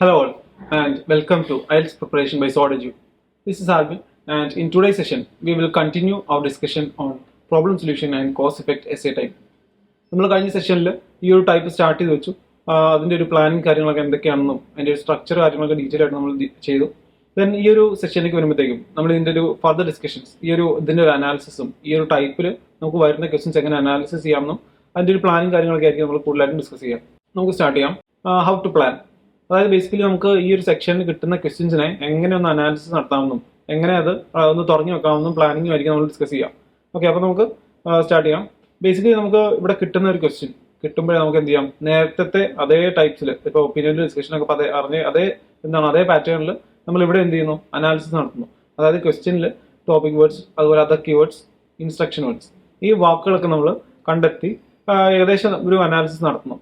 Hello all and welcome to IELTS preparation by Sodeju. This is Alvin and in today's session we will continue our discussion on problem solution and cause effect essay type. നമ്മൾ കഴിഞ്ഞ സെഷനിൽ ഈ ഒരു type start ചെയ്ത് വെച്ചു. അതിൻ്റെ ഒരു planning കാര്യങ്ങളൊക്കെ എന്തൊക്കെയാണെന്നും അതിൻ്റെ ഒരു സ്ട്രക്ചർ കാര്യങ്ങളൊക്കെ ഡീറ്റെയിൽ ആയിട്ട് നമ്മൾ ചെയ്തു. ദെൻ ഈ ഒരു സെഷനിലേക്ക് വരുമ്പോഴത്തേക്കും നമ്മൾ ഇതിൻ്റെ ഒരു ഫർദർ ഡിസ്കഷൻസ് ഇതിൻ്റെ ഒരു അനാലിസിസും ഈ ഒരു ടൈപ്പിൽ നമുക്ക് വരുന്ന ക്വസ്റ്റ്യൻസ് എങ്ങനെ അനാലിസിസ് ചെയ്യാമെന്നും അതിൻ്റെ ഒരു പ്ലാനിങ് കാര്യങ്ങളൊക്കെ ആയിരിക്കും നമ്മൾ കൂടുതലായിട്ടും ഡിസ്കസ് ചെയ്യാം. നമുക്ക് സ്റ്റാർട്ട് ചെയ്യാം. ഹൗ ടു പ്ലാൻ, അതായത് ബേസിക്കലി നമുക്ക് ഈ ഒരു സെക്ഷനിൽ കിട്ടുന്ന ക്വസ്റ്റ്യൻസിനെ എങ്ങനെ ഒന്ന് അനാലിസിസ് നടത്താമെന്നും എങ്ങനെ അത് ഒന്ന് തുടങ്ങി വെക്കാമെന്നും പ്ലാനിങ്ങും ആയിരിക്കും നമ്മൾ ഡിസ്കസ് ചെയ്യാം. ഓക്കെ, അപ്പോൾ നമുക്ക് സ്റ്റാർട്ട് ചെയ്യാം. ബേസിക്കലി നമുക്ക് ഇവിടെ കിട്ടുന്ന ഒരു ക്വസ്റ്റ്യൻ കിട്ടുമ്പോഴേ നമുക്ക് എന്ത് ചെയ്യാം, നേരത്തെ അതേ ടൈപ്സിൽ ഇപ്പോൾ ഒപ്പീനിയൻ ഡിസ്കഷനൊക്കെ അതേ പാറ്റേണിൽ നമ്മൾ ഇവിടെ എന്ത് ചെയ്യുന്നു, അനാലിസിസ് നടത്തുന്നു. അതായത് ക്വസ്റ്റ്യനിൽ ടോപ്പിക് വേർഡ്സ്, അതുപോലെ അതർ കീവേഡ്സ്, ഇൻസ്ട്രക്ഷൻ വേർഡ്സ്, ഈ വാക്കുകളൊക്കെ നമ്മൾ കണ്ടെത്തി ഏകദേശം ഒരു അനാലിസിസ് നടത്തുന്നു.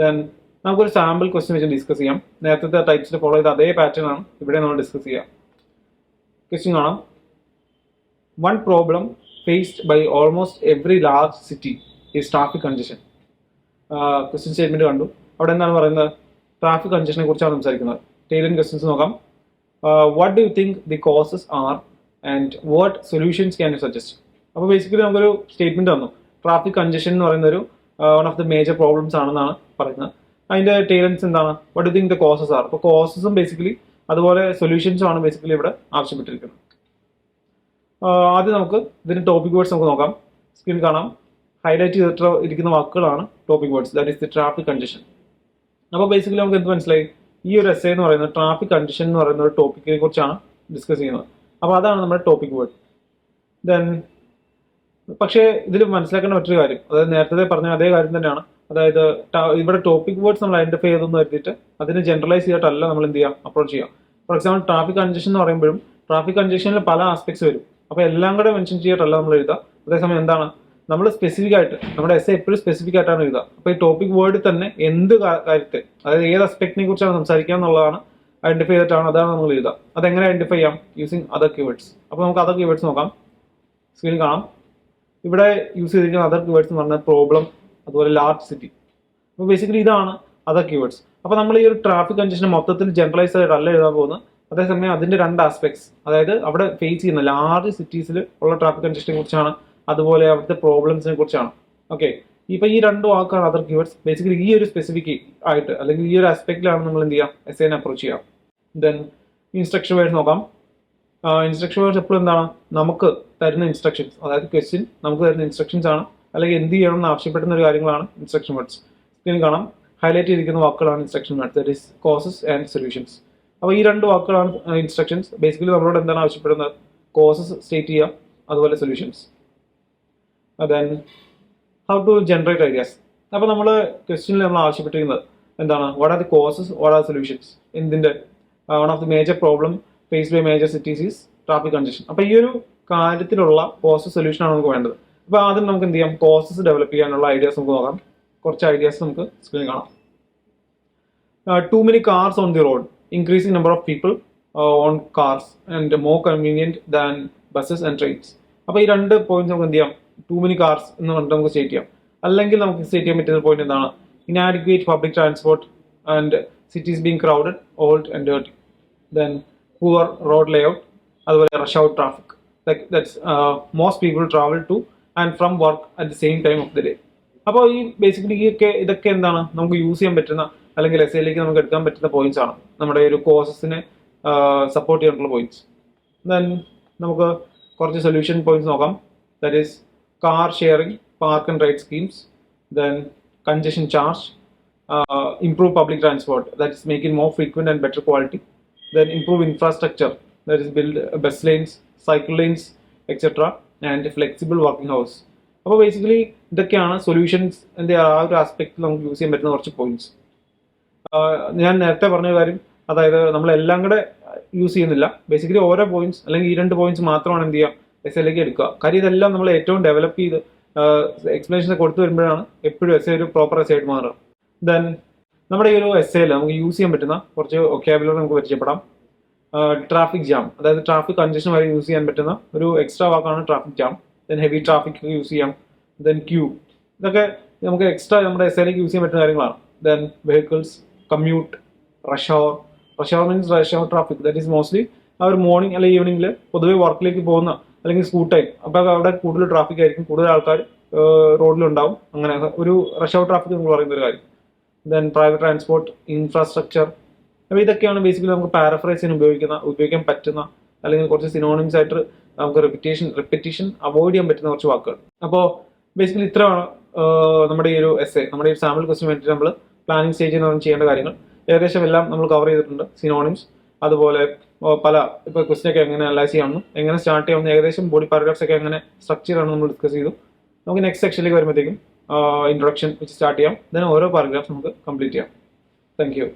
ദെൻ നമുക്കൊരു സാമ്പിൾ ക്വസ്റ്റ്യൻ വെച്ച് ഡിസ്കസ് ചെയ്യാം. നേരത്തെ ടൈപ്സിൽ ഫോളോ ചെയ്ത അതേ പാറ്റേൺ ആണ് ഇവിടെ നമ്മൾ ഡിസ്കസ് ചെയ്യാം. ക്വസ്റ്റ്യൻ കാണാം. One problem faced by almost every large city is traffic congestion. Question statement കണ്ടു. അവിടെ എന്താണ് പറയുന്നത്, ട്രാഫിക് കൺജഷനെ കുറിച്ചാണ് സംസാരിക്കുന്നത്. ടൈലറിംഗ് ക്വസ്റ്റ്യൻസ് നോക്കാം. What do you think the causes are and what solutions can you suggest. അപ്പോൾ ബേസിക്കലി നമുക്കൊരു സ്റ്റേറ്റ്മെന്റ് തന്നു. ട്രാഫിക് കൺജഷൻ എന്ന് പറയുന്ന ഒരു one of the major problems ആണെന്നാണ് പറയുന്നത്. അതിന്റെ ടൈലൻസ് എന്താണ്, what do think the causes are. അപ്പോൾ കോസസും ബേസിക്കലി അതുപോലെ സൊല്യൂഷൻസും ആണ് ബേസിക്കലി ഇവിടെ ആവശ്യപ്പെട്ടിരിക്കുന്നത്. ആദ്യം നമുക്ക് ഇതിന്റെ ടോപ്പിക് വേർഡ്സ് നമുക്ക് നോക്കാം. സ്ക്രീൻ കാണാം. ഹൈലൈറ്റ് ചെയ്തിട്ട് ഇരിക്കുന്ന വാക്കുകളാണ് topic words, that is the traffic congestion. അപ്പോൾ ബേസിക്കലി നമുക്ക് എന്ത് മനസ്സിലായി, ഈ ഒരു എസ്സേ എന്ന് പറയുന്നത് ട്രാഫിക് കൺജഷൻ എന്ന് പറയുന്ന ഒരു ടോപ്പിക്കിനെ കുറിച്ചാണ് ഡിസ്കസ് ചെയ്യുന്നത്. അപ്പോൾ അതാണ് നമ്മുടെ ടോപ്പിക് വേർഡ്. ദെൻ പക്ഷേ ഇതിൽ മനസ്സിലാക്കേണ്ട മറ്റൊരു കാര്യം, അതായത് നേരത്തെ പറഞ്ഞ അതേ കാര്യം തന്നെയാണ്. അതായത് ഇവിടെ ടോപ്പിക് വേർഡ്സ് നമ്മൾ ഐഡന്റിഫൈ ചെയ്തെന്ന് വരുത്തിയിട്ട് അതിന് ജനറലൈസ് ചെയ്തിട്ടല്ല നമ്മൾ എന്ത് ചെയ്യാം, അപ്രോച്ച് ചെയ്യാം. ഫോർ എക്സാമ്പിൾ ട്രാഫിക് കൺജഷൻ എന്ന് പറയുമ്പോഴും ട്രാഫിക് കൺജഷനിൽ പല ആസ്പെക്ട്സ് വരും. അപ്പോൾ എല്ലാം കൂടെ മെൻഷൻ ചെയ്തിട്ടല്ല നമ്മൾ എഴുതുക. അതേസമയം എന്താണ്, നമ്മൾ സ്പെസിഫിക് ആയിട്ട് നമ്മുടെ എസ്സേ എപ്പോഴും സ്പെസിഫിക് ആയിട്ടാണ് എഴുതുക. അപ്പോൾ ഈ ടോപ്പിക് വേർഡിൽ തന്നെ എന്ത് കാര്യത്തെ, അതായത് ഏത് അസ്പെക്റ്റിനെ കുറിച്ചാണ് സംസാരിക്കുക എന്നുള്ളതാണ് ഐഡന്റിഫൈ ചെയ്തിട്ടാണ് അതാണ് നമ്മൾ എഴുതുക. അതെങ്ങനെ ഐഡന്റിഫൈ ചെയ്യാം, യൂസിങ് അതർ കീവേഡ്സ്. അപ്പോൾ നമുക്ക് അതർ കീവേഡ്സ് നോക്കാം. സ്ക്രീൻ കാണാം. ഇവിടെ യൂസ് ചെയ്തിരിക്കുന്ന അതർ കീവേഡ്സ് എന്ന് പറഞ്ഞാൽ പ്രോബ്ലം, അതുപോലെ ലാർജ് സിറ്റി. അപ്പോൾ ബേസിക്കലി ഇതാണ് അതർ കീവേഡ്സ്. അപ്പോൾ നമ്മൾ ഈ ഒരു ട്രാഫിക് കൺജഷനെ മൊത്തത്തിൽ ജനറലൈസ് ആയിട്ടല്ല എഴുതാൻ പോകുന്നത്. അതേസമയം അതിന്റെ രണ്ട് ആസ്പെക്ട്സ്, അതായത് അവിടെ ഫേസ് ചെയ്യുന്ന ലാർജ് സിറ്റീസിൽ ഉള്ള ട്രാഫിക് കൺജഷനെ കുറിച്ചാണ്, അതുപോലെ അവിടുത്തെ പ്രോബ്ലംസിനെ കുറിച്ചാണ്. ഓക്കെ, ഇപ്പൊ ഈ രണ്ട് വാക്കാണ് അതർ കീവേഡ്സ്. ബേസിക്കലി ഈ ഒരു സ്പെസിഫിക് ആയിട്ട് അല്ലെങ്കിൽ ഈ ഒരു ആസ്പെക്റ്റിലാണ് നമ്മൾ എന്ത് ചെയ്യാം, എസ്സേനെ അപ്രോച്ച് ചെയ്യാം. ദെൻ ഇൻസ്ട്രക്ഷൻ വേർഡ്സ് നോക്കാം. ഇൻസ്ട്രക്ഷൻ വേർഡ്സ് എപ്പോഴും എന്താണ്, നമുക്ക് തരുന്ന ഇൻസ്ട്രക്ഷൻസ്, അതായത് ക്വസ്റ്റ്യൻ നമുക്ക് തരുന്ന ഇൻസ്ട്രക്ഷൻസ് ആണ്, അല്ലെങ്കിൽ എന്ത് ചെയ്യണം എന്ന് ആവശ്യപ്പെടുന്ന ഒരു കാര്യങ്ങളാണ് ഇൻസ്ട്രക്ഷൻ വേർഡ്സ്. സ്ക്രീൻ കാണാം. ഹൈലൈറ്റ് ചെയ്തിരിക്കുന്ന വാക്കുകളാണ് instruction words, that is causes and solutions. അപ്പോൾ ഈ രണ്ട് വാക്കുകളാണ് ഇൻസ്ട്രക്ഷൻസ്. ബേസിക്കലി നമ്മളോട് എന്താണ് ആവശ്യപ്പെടുന്നത്, കോസസ് സ്റ്റേറ്റ് ചെയ്യുക, അതുപോലെ solutions. Then how to generate ideas. അപ്പോൾ നമ്മൾ ക്വസ്റ്റ്യനിൽ നമ്മൾ ആവശ്യപ്പെട്ടിരിക്കുന്നത് എന്താണ്, what are the causes, what are solutions. എന്തിന്റെ one of the major problem faced by major cities is traffic congestion. അപ്പോൾ ഈ ഒരു കാര്യത്തിലുള്ള കോസസ് സൊല്യൂഷൻ ആണ് നമുക്ക് വേണ്ടത്. അപ്പോൾ ആദ്യം നമുക്ക് എന്ത് ചെയ്യാം, കോസസ് ഡെവലപ്പ് ചെയ്യാനുള്ള ഐഡിയാസ് നമുക്ക് നോക്കാം. കുറച്ച് ഐഡിയാസ് നമുക്ക് സ്ക്രീനിൽ കാണാം. Too many cars on the road, increasing number of people on cars and more convenient than buses and trains. അപ്പോൾ ഈ രണ്ട് പോയിന്റ്സ് നമുക്ക് എന്ത് ചെയ്യാം, ടു മെനി കാർസ് എന്ന് പറഞ്ഞിട്ട് നമുക്ക് സ്റ്റേറ്റ് ചെയ്യാം. അല്ലെങ്കിൽ നമുക്ക് സ്റ്റേറ്റ് ചെയ്യാൻ പറ്റുന്ന പോയിന്റ് എന്താണ്, inadequate public transport and cities being crowded, old and dirty. Then poor road layout, അതുപോലെ rush out traffic, that's most people travel to and from work at the same time of the day. അപ്പോൾ ഈ basically ഇതൊക്കെ എന്താണ്, നമുക്ക് use ചെയ്യാൻ പറ്റുന്ന അല്ലെങ്കിൽ എസ്സേയിലേക്ക് നമുക്ക് എടുക്കാൻ പറ്റുന്ന പോയിന്റ്സ് ആണ്, നമ്മുടെ ഒരു കോസസിനെ സപ്പോർട്ട് ചെയ്യാനുള്ള പോയിന്റ്സ്. ദെൻ നമുക്ക് കുറച്ച് സൊല്യൂഷൻ പോയിന്റ്സ് നോക്കാം. That is car sharing, park and ride schemes, then congestion charge, improve public transport, that is make it more frequent and better quality. Then improve infrastructure, that is build bus lanes, cycle lanes, etc. and flexible working hours. അപ്പോൾ basically ഇതൊക്കെയാണ് solutions ആ ഒരു ആസ്പെക്റ്റിൽ നമുക്ക് use ചെയ്യാൻ പറ്റുന്ന കുറച്ച് points. ഞാൻ നേരത്തെ പറഞ്ഞ കാര്യം, അതായത് നമ്മളെല്ലാം കൂടെ യൂസ് ചെയ്യുന്നില്ല. ബേസിക്കലി ഓരോ പോയിന്റ്സ് അല്ലെങ്കിൽ ഈ രണ്ട് പോയിന്റ്സ് മാത്രമാണ് എന്ത് ചെയ്യുക, എസ്സേയിലേക്ക് എടുക്കുക. കാര്യം ഇതെല്ലാം നമ്മൾ ഏറ്റവും ഡെവലപ്പ് ചെയ്ത് എക്സ്പ്ലനേഷൻ കൊടുത്തു വരുമ്പോഴാണ് എപ്പോഴും എസ്സേ ഒരു പ്രോപ്പർ എസ്സേ ആയിട്ട് മാറുക. ദെൻ നമ്മുടെ ഈ ഒരു എസ്സേയിൽ നമുക്ക് യൂസ് ചെയ്യാൻ പറ്റുന്ന കുറച്ച് വൊക്കാബുലറി നമുക്ക് പരിചയപ്പെടാം. ട്രാഫിക് ജാം, അതായത് ട്രാഫിക് കൺജഷൻ വരെ യൂസ് ചെയ്യാൻ പറ്റുന്ന ഒരു എക്സ്ട്രാ വാക്കാണ് traffic jam. Then heavy traffic use ചെയ്യാം. ദെൻ ക്യൂ, ഇതൊക്കെ നമുക്ക് എക്സ്ട്രാ നമ്മുടെ എസ്സേയിലേക്ക് യൂസ് ചെയ്യാൻ പറ്റുന്ന കാര്യങ്ങളാണ്. Then vehicles, commute, rush hour means rush hour traffic. That is mostly ആ ഒരു മോർണിംഗ് അല്ലെങ്കിൽ ഈവനിങ്ങിൽ പൊതുവെ വർക്കിലേക്ക് പോകുന്ന അല്ലെങ്കിൽ സ്കൂൾ ടൈം, അപ്പോൾ അവിടെ കൂടുതൽ ട്രാഫിക് ആയിരിക്കും, കൂടുതൽ ആൾക്കാർ റോഡിലുണ്ടാവും. അങ്ങനെ ഒരു റഷ് അവർ ട്രാഫിക് നമ്മൾ പറയുന്ന ഒരു കാര്യം. ദെൻ പ്രൈവറ്റ് ട്രാൻസ്പോർട്ട്, ഇൻഫ്രാസ്ട്രക്ചർ, അപ്പോൾ ഇതൊക്കെയാണ് ബേസിക്കലി നമുക്ക് പാരഫ്രൈസിന് ഉപയോഗിക്കാൻ പറ്റുന്ന അല്ലെങ്കിൽ കുറച്ച് സിനോണിംസ് ആയിട്ട് നമുക്ക് റെപ്പിറ്റീഷൻ അവോയ്ഡ് ചെയ്യാൻ പറ്റുന്ന കുറച്ച് വാക്കുകൾ. അപ്പോൾ ബേസിക്കലി ഇത്രയാണ് നമ്മുടെ ഈ ഒരു എസ്സേ, നമ്മുടെ ഈ സാമ്പിൾ ക്വസ്റ്റ്യൻ വേണ്ടിയിട്ട് നമ്മൾ പ്ലാനിങ് സ്റ്റേജിൽ നിന്ന് ചെയ്യേണ്ട കാര്യങ്ങൾ ഏകദേശം എല്ലാം നമ്മൾ കവർ ചെയ്തിട്ടുണ്ട്. സിനോണിംസ്, അതുപോലെ പല ഇപ്പോൾ ക്വസ്റ്റ്യൻ ഒക്കെ എങ്ങനെ അനലൈസ് ചെയ്യാമെന്നും എങ്ങനെ സ്റ്റാർട്ട് ചെയ്യാമെന്നും ഏകദേശം ബോഡി പാരഗ്രാഫ്സ് ഒക്കെ എങ്ങനെ സ്ട്രക്ചർ ആണെന്ന് നമ്മൾ ഡിസ്കസ് ചെയ്തു. നമുക്ക് നെക്സ്റ്റ് സെക്ഷനിലേക്ക് വരുമ്പോഴത്തേക്കും ഇൻട്രൊഡക്ഷൻ വെച്ച് സ്റ്റാർട്ട് ചെയ്യാം. ദെൻ ഓരോ പാരഗ്രാഫ്സ് നമുക്ക് കംപ്ലീറ്റ് ചെയ്യാം. Thank you.